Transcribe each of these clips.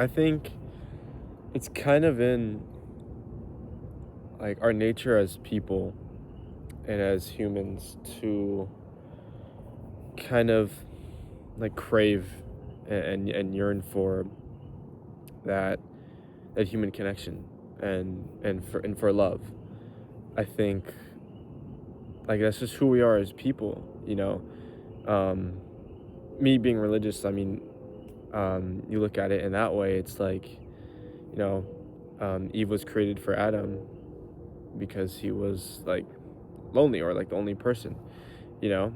I think it's kind of in like our nature as people and as humans to kind of like crave and yearn for that that human connection and for love. I think like that's just who we are as people. Um Me being religious, I mean, you look at it in that way, it's like, you know, Eve was created for Adam because he was like lonely or like the only person, you know?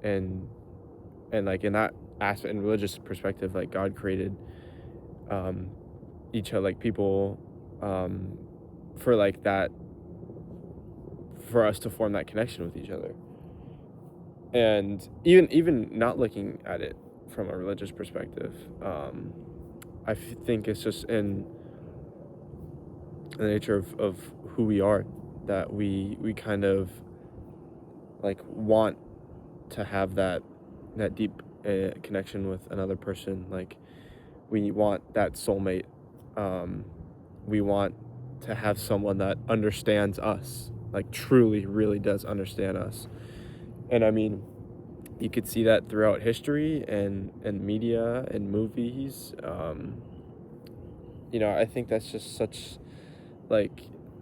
And like in that aspect in religious perspective, like God created um each other like people um for like that for us to form that connection with each other. And even not looking at it from a religious perspective, think it's just in the nature of who we are that we kind of like want to have that deep connection with another person. Like we want that soulmate. um we want to have someone that understands us, like truly really does understand us. And I mean, you could see that throughout history and media and movies. I think that's just like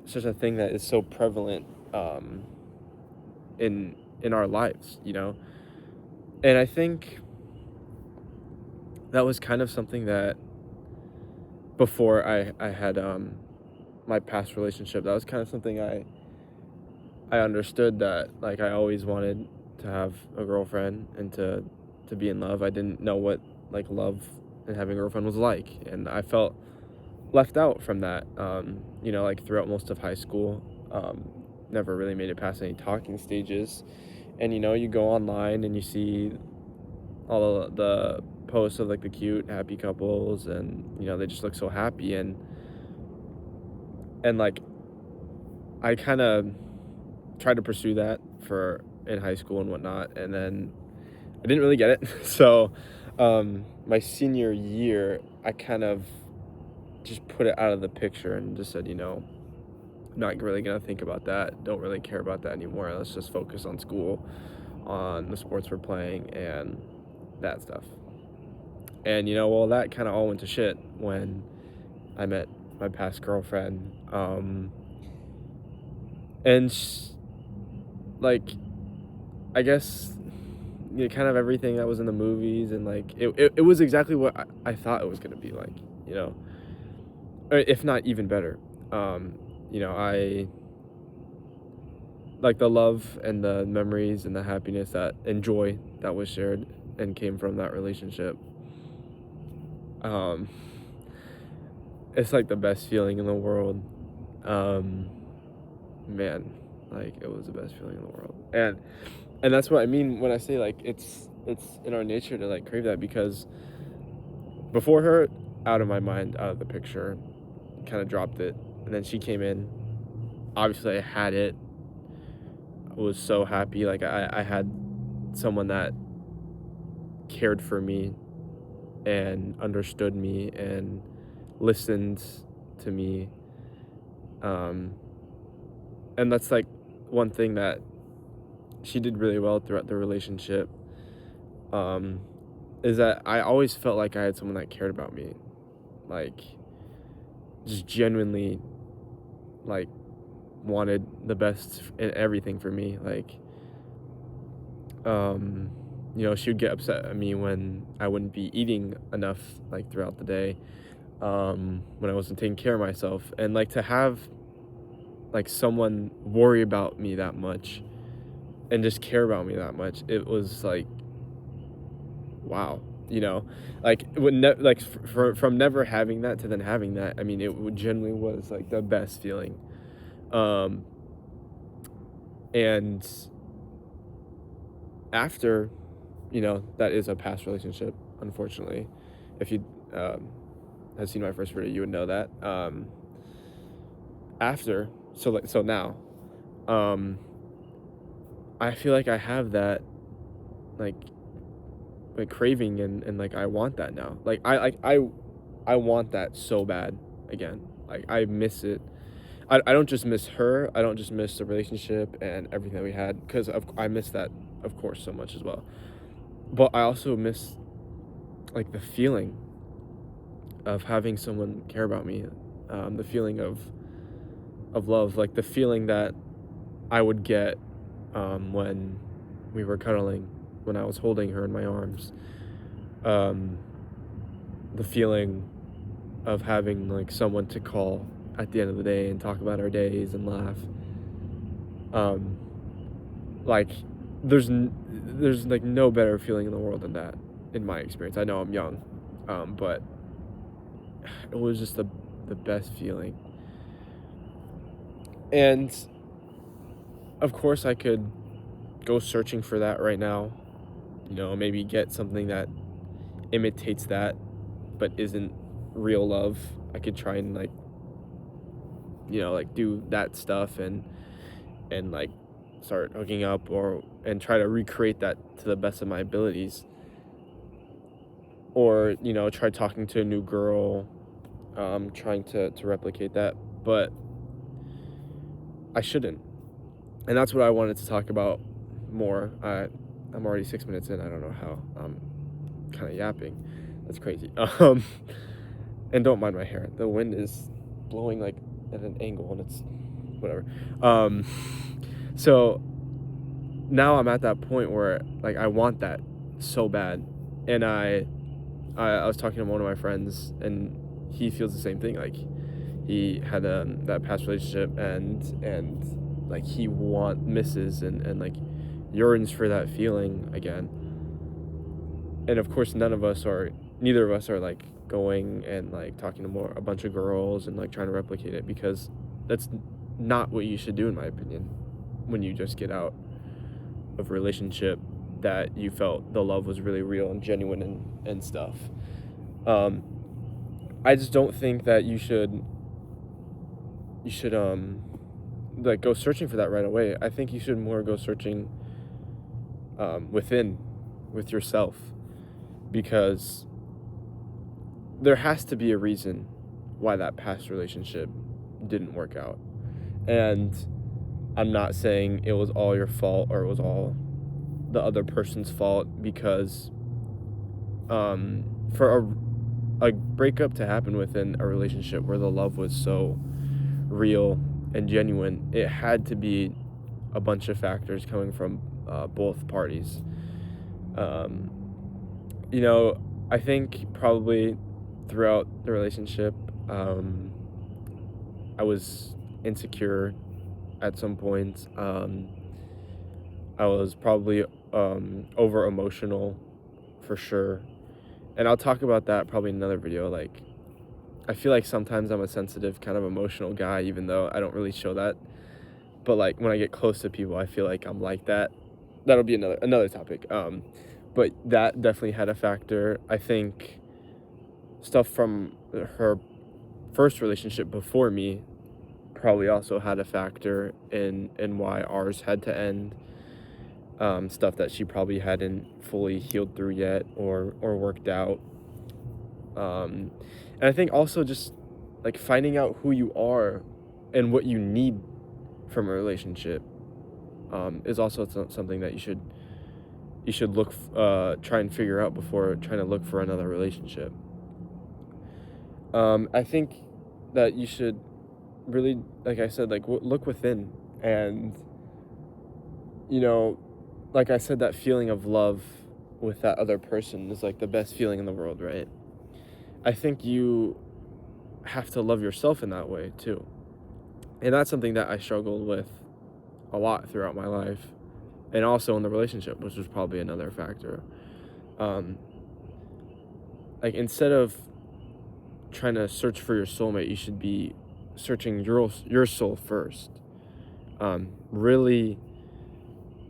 such a thing that is so prevalent in our lives. And I think that was kind of something that before I had my past relationship, that was kind of something I understood, that like I always wanted to have a girlfriend and to be in love. I didn't know what like love and having a girlfriend was like, and I felt left out from that. Like throughout most of high school, never really made it past any talking stages. And you go online and you see all of the posts of like the cute happy couples, and they just look so happy. And like I kind of tried to pursue that for in high school and whatnot, and then I didn't really get it. So my senior year, I kind of just put it out of the picture and just said, I'm not really gonna think about that, don't really care about that anymore. Let's just focus on school, on the sports we're playing, and that stuff. And well, that kind of all went to shit when I met my past girlfriend. And like, I guess, kind of everything that was in the movies, and like it was exactly what I thought it was gonna be like, you know, or if not even better. I like the love and the memories and the happiness that and joy that was shared and came from that relationship. Um, it's like the best feeling in the world. Um, Man, like it was the best feeling in the world. And that's what I mean when I say like it's in our nature to like crave that, because before her, out of my mind, out of the picture, kind of dropped it. And then she came in. Obviously, I had it. I was so happy. Like I had someone that cared for me and understood me and listened to me. Um, and that's like one thing that she did really well throughout the relationship. Um, is that I always felt like I had someone that cared about me, like just genuinely, like wanted the best in everything for me. Like, she would get upset at me when I wouldn't be eating enough, like throughout the day, when I wasn't taking care of myself, and like to have like someone worry about me that much and just care about me that much. It was like, wow. Like from never having that to then having that. I mean, genuinely was like the best feeling. um and after, that is a past relationship, unfortunately. If you have seen my first video, you would know that. After, so now, um I feel like I have that, like craving, and like I want that now. Like I I want that so bad again. Like, I miss it. I don't just miss her. I don't just miss the relationship and everything that we had, because I miss that, of course, so much as well. But I also miss, like, the feeling of having someone care about me, the feeling of love, like the feeling that I would get when we were cuddling, when I was holding her in my arms, um, the feeling of having like someone to call at the end of the day and talk about our days and laugh. Um, like there's like no better feeling in the world than that, in my experience. I know I'm young, but it was just the best feeling. And of course, I could go searching for that right now. Maybe get something that imitates that, but isn't real love. I could try and like, like do that stuff and like start hooking up and try to recreate that to the best of my abilities. Or, try talking to a new girl, trying to replicate that. But I shouldn't. And that's what I wanted to talk about more. I'm already 6 minutes in. I don't know how. I'm kind of yapping. That's crazy. And don't mind my hair. The wind is blowing like at an angle, and it's whatever. So now I'm at that point where like I want that so bad, and I was talking to one of my friends, and he feels the same thing. Like he had that past relationship, and like he misses and like yearns for that feeling again. And of course, neither of us are like going and like talking to a bunch of girls and like trying to replicate it, because that's not what you should do, in my opinion, when you just get out of a relationship that you felt the love was really real and genuine and stuff. I just don't think that you should like go searching for that right away. I think you should more go searching with yourself, because there has to be a reason why that past relationship didn't work out. And I'm not saying it was all your fault or it was all the other person's fault, because for a breakup to happen within a relationship where the love was so real and genuine, it had to be a bunch of factors coming from both parties. I think probably throughout the relationship, I was insecure at some point. I was probably over emotional for sure. And I'll talk about that probably in another video. Like, I feel like sometimes I'm a sensitive, kind of emotional guy, even though I don't really show that. But like when I get close to people, I feel like I'm like that. That'll be another topic. But that definitely had a factor. I think stuff from her first relationship before me probably also had a factor in why ours had to end. Stuff that she probably hadn't fully healed through yet or worked out. And I think also just like finding out who you are and what you need from a relationship is also something that you should try and figure out before trying to look for another relationship. I think that you should really, like I said, like look within, and like I said, that feeling of love with that other person is like the best feeling in the world, right? I think you have to love yourself in that way too. And that's something that I struggled with a lot throughout my life, and also in the relationship, which was probably another factor. Like instead of trying to search for your soulmate, you should be searching your soul first. Really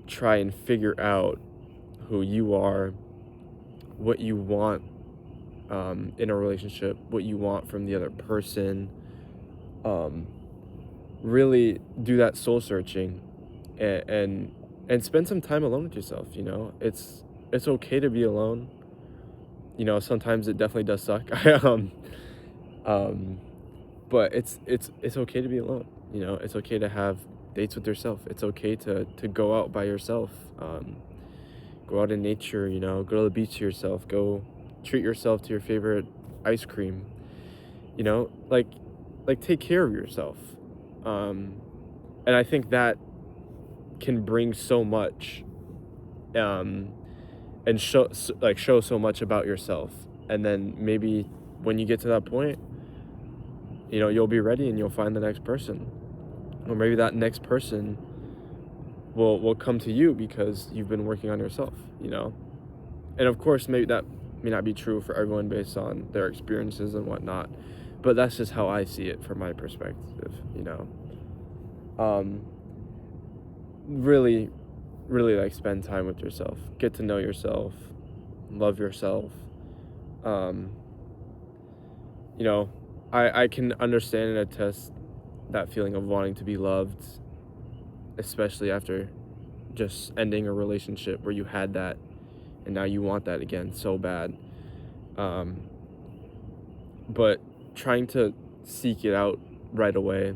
try and figure out who you are, what you want in a relationship, what you want from the other person. Really do that soul searching, and spend some time alone with yourself. It's okay to be alone. sometimes it definitely does suck. Um, but it's okay to be alone. It's okay to have dates with yourself. It's okay to go out by yourself. Go out in nature. Go to the beach to yourself. Go treat yourself to your favorite ice cream. Like take care of yourself. Um, and I think that can bring so much, um, and show so much about yourself. And then maybe when you get to that point, you'll be ready and you'll find the next person, or maybe that next person will come to you because you've been working on yourself. And of course, maybe that may not be true for everyone based on their experiences and whatnot, but that's just how I see it from my perspective. Um, really, really like spend time with yourself, get to know yourself, love yourself. Um, you know, I can understand and attest that feeling of wanting to be loved, especially after just ending a relationship where you had that and now you want that again so bad. Um, but trying to seek it out right away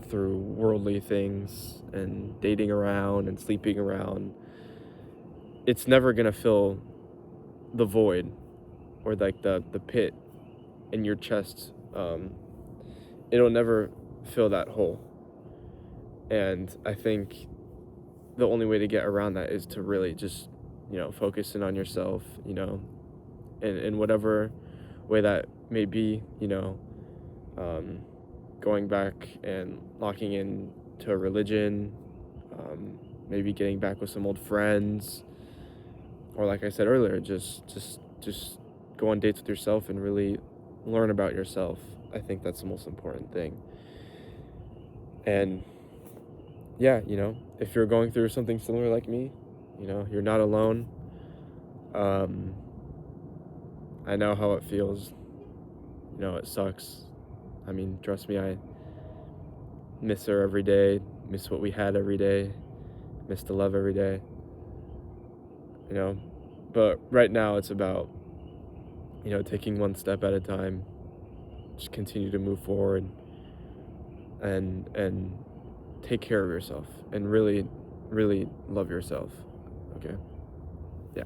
through worldly things and dating around and sleeping around, it's never gonna fill the void or like the pit in your chest. It'll never fill that hole. And I think the only way to get around that is to really just, focus in on yourself, in whatever way that may be, um, going back and locking in to a religion, maybe getting back with some old friends, or like I said earlier, just go on dates with yourself and really learn about yourself. I think that's the most important thing. And yeah, if you're going through something similar like me, you're not alone. Um, I know how it feels. It sucks. I mean, trust me, I miss her every day, miss what we had every day, miss the love every day, you know. But right now it's about, taking one step at a time, just continue to move forward and take care of yourself and really, really love yourself. Okay? Yeah.